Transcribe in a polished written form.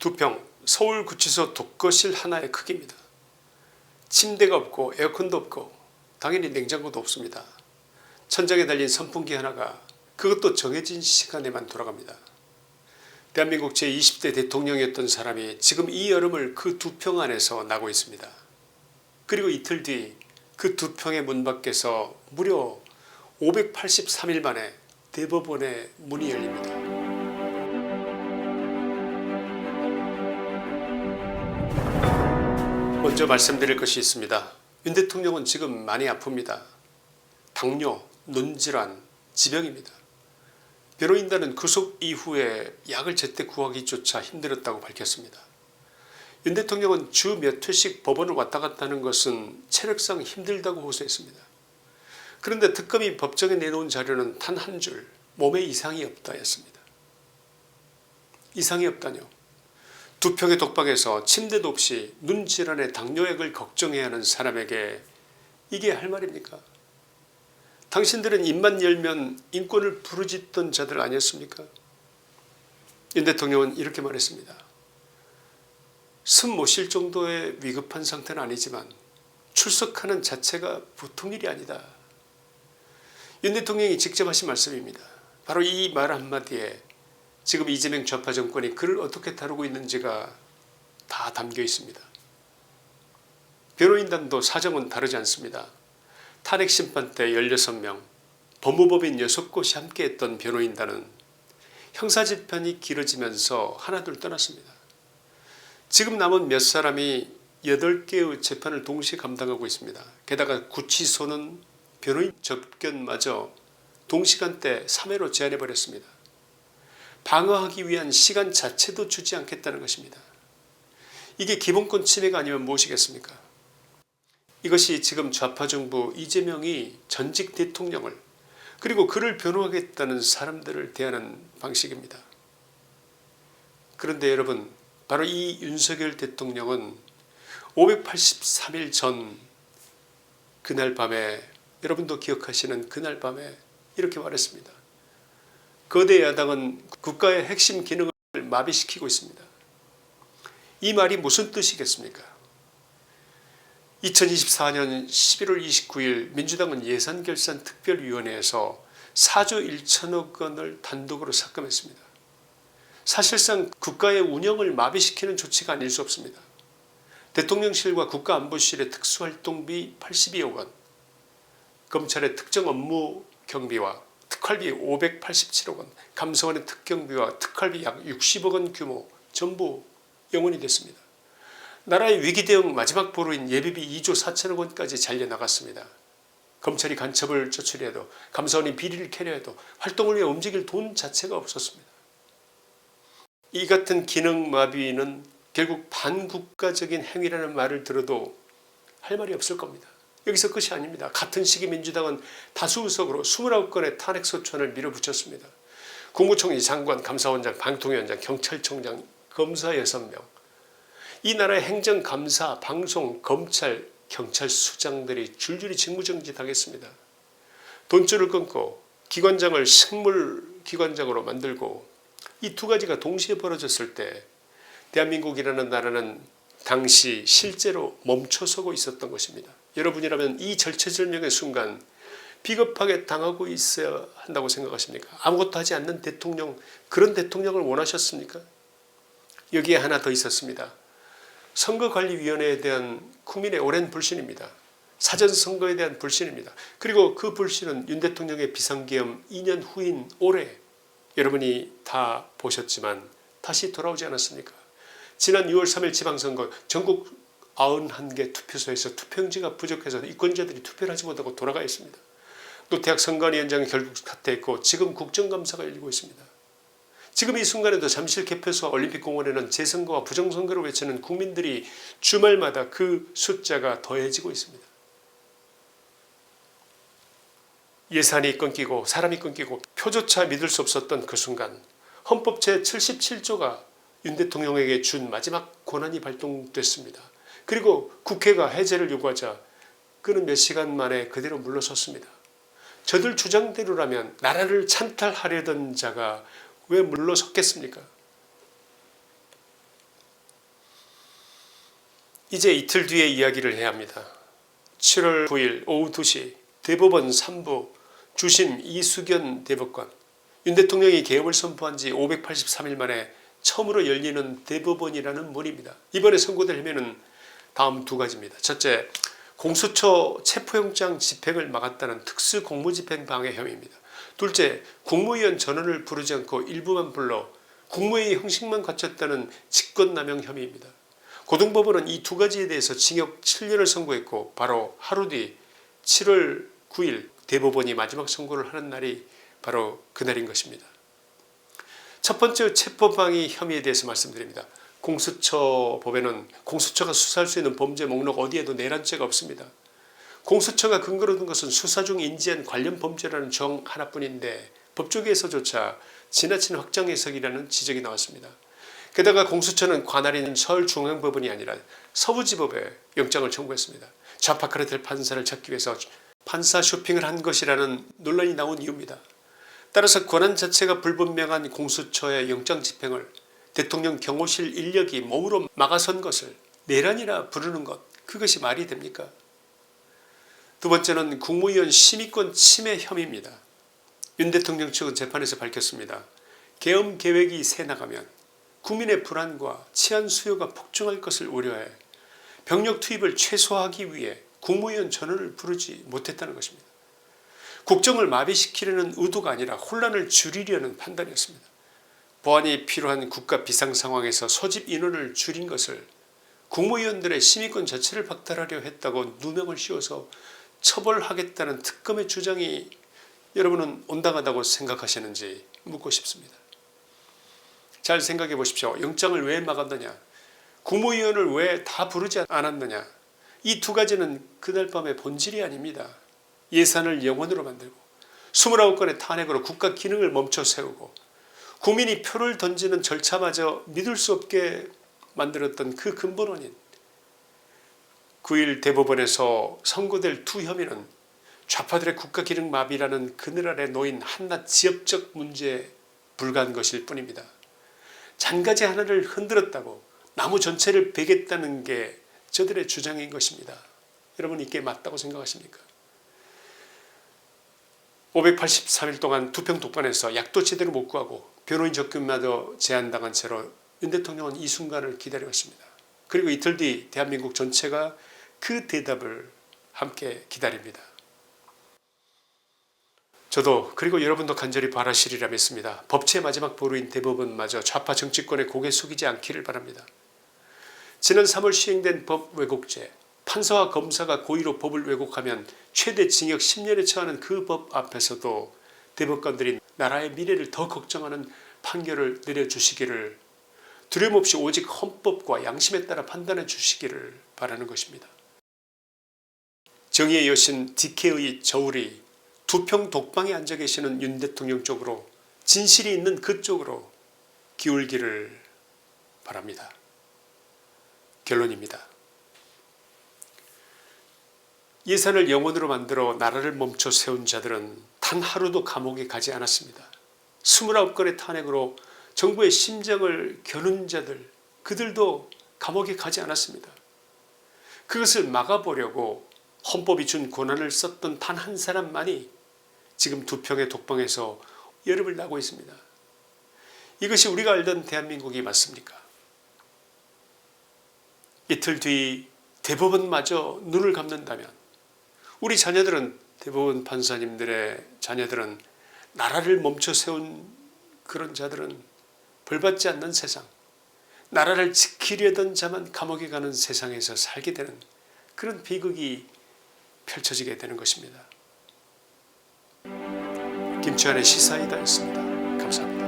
2평 서울구치소 독거실 하나의 크기입니다. 침대가 없고 에어컨도 없고 당연히 냉장고도 없습니다. 천장에 달린 선풍기 하나가 그것도 정해진 시간에만 돌아갑니다. 대한민국 제20대 대통령이었던 사람이 지금 이 여름을 그 2평 안에서 나고 있습니다. 그리고 이틀 뒤 그 2평의 문 밖에서 무려 583일 만에 대법원의 문이 열립니다. 먼저 말씀드릴 것이 있습니다. 윤 대통령은 지금 많이 아픕니다. 당뇨, 눈질환, 지병입니다. 변호인단은 구속 이후에 약을 제때 구하기조차 힘들었다고 밝혔습니다. 윤 대통령은 주 몇 회씩 법원을 왔다 갔다 하는 것은 체력상 힘들다고 호소했습니다. 그런데 특검이 법정에 내놓은 자료는 단 한 줄 몸에 이상이 없다 였습니다. 이상이 없다뇨. 2평의 독방에서 침대도 없이 눈질환에 당뇨약을 걱정해야 하는 사람에게 이게 할 말입니까? 당신들은 입만 열면 인권을 부르짖던 자들 아니었습니까? 윤 대통령은 이렇게 말했습니다. 숨 못 쉴 정도의 위급한 상태는 아니지만 출석하는 자체가 보통 일이 아니다. 윤 대통령이 직접 하신 말씀입니다. 바로 이 말 한마디에 지금 이재명 좌파 정권이 그를 어떻게 다루고 있는지가 다 담겨 있습니다. 변호인단도 사정은 다르지 않습니다. 탄핵심판 때 16명, 법무법인 6곳이 함께했던 변호인단은 형사재판이 길어지면서 하나둘 떠났습니다. 지금 남은 몇 사람이 8개의 재판을 동시에 감당하고 있습니다. 게다가 구치소는 변호인 접견마저 동시간대 3회로 제한해버렸습니다. 방어하기 위한 시간 자체도 주지 않겠다는 것입니다. 이게 기본권 침해가 아니면 무엇이겠습니까? 이것이 지금 좌파 정부 이재명이 전직 대통령을 그리고 그를 변호하겠다는 사람들을 대하는 방식입니다. 그런데 여러분, 바로 이 윤석열 대통령은 583일 전 그날 밤에, 여러분도 기억하시는 그날 밤에 이렇게 말했습니다. 거대 야당은 국가의 핵심 기능을 마비시키고 있습니다. 이 말이 무슨 뜻이겠습니까? 2024년 11월 29일 민주당은 예산결산특별위원회에서 4조 1천억 원을 단독으로 삭감했습니다. 사실상 국가의 운영을 마비시키는 조치가 아닐 수 없습니다. 대통령실과 국가안보실의 특수활동비 82억 원, 검찰의 특정 업무 경비와 특활비 587억 원, 감사원의 특경비와 특활비 약 60억 원 규모 전부 영원이 됐습니다. 나라의 위기대응 마지막 보루인 예비비 2조 4천억 원까지 잘려나갔습니다. 검찰이 간첩을 조출해도 감사원이 비리를 캐려해도 활동을 위해 움직일 돈 자체가 없었습니다. 이 같은 기능 마비는 결국 반국가적인 행위라는 말을 들어도 할 말이 없을 겁니다. 여기서 끝이 아닙니다. 같은 시기 민주당은 다수 의석으로 29건의 탄핵소추안을 밀어붙였습니다. 국무총리, 장관, 감사원장, 방통위원장, 경찰청장, 검사 6명. 이 나라의 행정감사, 방송, 검찰, 경찰 수장들이 줄줄이 직무정지 당했습니다. 돈줄을 끊고 기관장을 식물기관장으로 만들고 이 두 가지가 동시에 벌어졌을 때 대한민국이라는 나라는 당시 실제로 멈춰서고 있었던 것입니다. 여러분이라면 이 절체절명의 순간 비겁하게 당하고 있어야 한다고 생각하십니까? 아무것도 하지 않는 대통령, 그런 대통령을 원하셨습니까? 여기에 하나 더 있었습니다. 선거관리위원회에 대한 국민의 오랜 불신입니다. 사전선거에 대한 불신입니다. 그리고 그 불신은 윤 대통령의 비상계엄 2년 후인 올해 여러분이 다 보셨지만 다시 돌아오지 않았습니까? 지난 6월 3일 지방선거 전국 91개 투표소에서 투표용지가 부족해서 유권자들이 투표를 하지 못하고 돌아가 있습니다. 노태학 선관위원장이 결국 사퇴했고 지금 국정감사가 열리고 있습니다. 지금 이 순간에도 잠실 개표소와 올림픽공원에는 재선거와 부정선거를 외치는 국민들이 주말마다 그 숫자가 더해지고 있습니다. 예산이 끊기고 사람이 끊기고 표조차 믿을 수 없었던 그 순간 헌법 제77조가 윤 대통령에게 준 마지막 권한이 발동됐습니다. 그리고 국회가 해제를 요구하자 그는 몇 시간 만에 그대로 물러섰습니다. 저들 주장대로라면 나라를 찬탈하려던 자가 왜 물러섰겠습니까? 이제 이틀 뒤에 이야기를 해야 합니다. 7월 9일 오후 2시 대법원 3부 주심 이수견 대법관. 윤 대통령이 개업을 선포한 지 583일 만에 처음으로 열리는 대법원이라는 문입니다. 이번에 선고될 혐의는 다음 두 가지입니다. 첫째, 공수처 체포영장 집행을 막았다는 특수공무집행 방해 혐의입니다. 둘째, 국무위원 전원을 부르지 않고 일부만 불러 국무회의 형식만 갖췄다는 직권남용 혐의입니다. 고등법원은 이 두 가지에 대해서 징역 7년을 선고했고 바로 하루 뒤 7월 9일 대법원이 마지막 선고를 하는 날이 바로 그날인 것입니다. 첫 번째 체포방해 혐의에 대해서 말씀드립니다. 공수처법에는 공수처가 수사할 수 있는 범죄 목록 어디에도 내란죄가 없습니다. 공수처가 근거로 둔 것은 수사 중 인지한 관련 범죄라는 정 하나뿐인데 법조계에서조차 지나친 확장 해석이라는 지적이 나왔습니다. 게다가 공수처는 관할인 서울중앙법원이 아니라 서부지법에 영장을 청구했습니다. 좌파카르텔 될 판사를 찾기 위해서 판사 쇼핑을 한 것이라는 논란이 나온 이유입니다. 따라서 권한 자체가 불분명한 공수처의 영장 집행을 대통령 경호실 인력이 몸으로 막아선 것을 내란이라 부르는 것, 그것이 말이 됩니까? 두 번째는 국무위원 심의권 침해 혐의입니다. 윤 대통령 측은 재판에서 밝혔습니다. 계엄 계획이 새 나가면 국민의 불안과 치안 수요가 폭증할 것을 우려해 병력 투입을 최소화하기 위해 국무위원 전원을 부르지 못했다는 것입니다. 국정을 마비시키려는 의도가 아니라 혼란을 줄이려는 판단이었습니다. 보안이 필요한 국가 비상 상황에서 소집 인원을 줄인 것을 국무위원들의 심의권 자체를 박탈하려 했다고 누명을 씌워서 처벌하겠다는 특검의 주장이 여러분은 온당하다고 생각하시는지 묻고 싶습니다. 잘 생각해 보십시오. 영장을 왜 막았느냐, 국무위원을 왜 다 부르지 않았느냐, 이 두 가지는 그날 밤의 본질이 아닙니다. 예산을 영원으로 만들고 29건의 탄핵으로 국가 기능을 멈춰 세우고 국민이 표를 던지는 절차마저 믿을 수 없게 만들었던 그 근본원인 9일 대법원에서 선고될 두 혐의는 좌파들의 국가 기능 마비라는 그늘 아래 놓인 한낱 지역적 문제에 불과한 것일 뿐입니다. 잔가지 하나를 흔들었다고 나무 전체를 베겠다는 게 저들의 주장인 것입니다. 여러분 이게 맞다고 생각하십니까? 583일 동안 두평 독반에서 약도 제대로 못 구하고 변호인 접견마저 제한당한 채로 윤 대통령은 이 순간을 기다려왔습니다. 그리고 이틀 뒤 대한민국 전체가 그 대답을 함께 기다립니다. 저도 그리고 여러분도 간절히 바라시리라 믿습니다. 법치의 마지막 보루인 대법원마저 좌파 정치권에 고개 숙이지 않기를 바랍니다. 지난 3월 시행된 법 왜곡죄, 판사와 검사가 고의로 법을 왜곡하면 최대 징역 10년에 처하는 그 법 앞에서도 대법관들이 나라의 미래를 더 걱정하는 판결을 내려주시기를, 두려움 없이 오직 헌법과 양심에 따라 판단해 주시기를 바라는 것입니다. 정의의 여신 디케의 저울이 두평 독방에 앉아 계시는 윤 대통령 쪽으로, 진실이 있는 그쪽으로 기울기를 바랍니다. 결론입니다. 예산을 영원으로 만들어 나라를 멈춰 세운 자들은 단 하루도 감옥에 가지 않았습니다. 29건의 탄핵으로 정부의 심장을 겨눈 자들, 그들도 감옥에 가지 않았습니다. 그것을 막아보려고 헌법이 준 권한을 썼던 단 한 사람만이 지금 두평의 독방에서 열을 나고 있습니다. 이것이 우리가 알던 대한민국이 맞습니까? 이틀 뒤 대법원마저 눈을 감는다면 우리 자녀들은, 대법원 판사님들의 자녀들은, 나라를 멈춰 세운 그런 자들은 벌받지 않는 세상, 나라를 지키려던 자만 감옥에 가는 세상에서 살게 되는 그런 비극이 펼쳐지게 되는 것입니다. 김치환의 시사이다였습니다. 감사합니다.